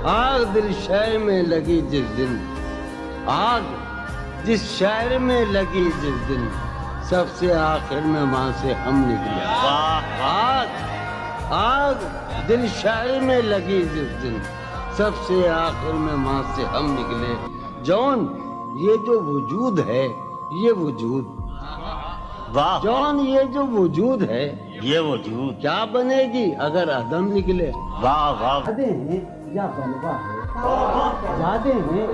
آگ دل شہر میں لگی جس دن، آگ جس شہر میں لگی جس دن، سب سے آخر میں وہاں سے ہم نکلے۔ آگ آگ دل شہر میں لگی جس دن، سب سے آخر میں وہاں سے ہم نکلے۔ جون یہ جو وجود ہے، یہ وجود، جون یہ جو وجود ہے، یہ وجود کیا بنے گی اگر عدم نکلے؟ واہ واہ یادیں ہیں یا بلوا ہے، یادیں ہیں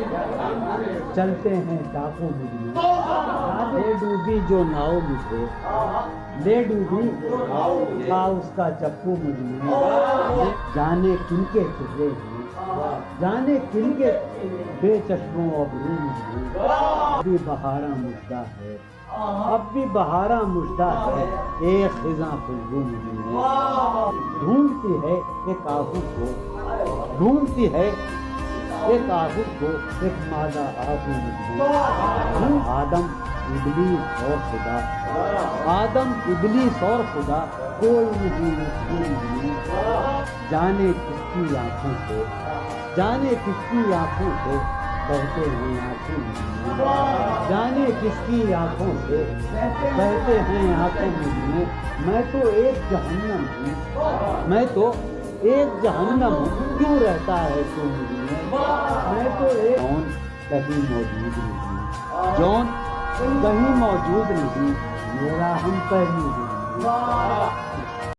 چلتے ہیں ڈاکو مجھے، لے ڈوبی جو ناؤ مجھے، لے ڈوبی تھا اس کا چپو مجھے، جانے کن کے چہرے ہیں، جانے کن کے بے چشموں ابرو مجھے، ابھی بہارا مجدہ ہے، اب بھی بہارا مجدہ ہے، ایک خزاں خوشبو مجھے ڈھونڈتی ہے ایک آہو کو، ڈھونڈتی ہے ایک آہو کو، ایک مادہ آہو مجھے، آدم ابلیس اور خدا، آدم ابلیس اور خدا، کوئی نہیں جانے کس کی آنکھوں سے، جانے کس کی آنکھوں سے بہتے ہیں آنکھیں، جانے کس کی آنکھوں سے بہتے ہیں آنکھیں مجھے، میں تو ایک جہنم ہوں، میں تو ایک جہنم ہوں، کیوں رہتا ہے تو مجھے، میں تو ایک جون کہیں موجود نہیں، جون کہیں موجود نہیں، میرا ہم پہلی ہوں۔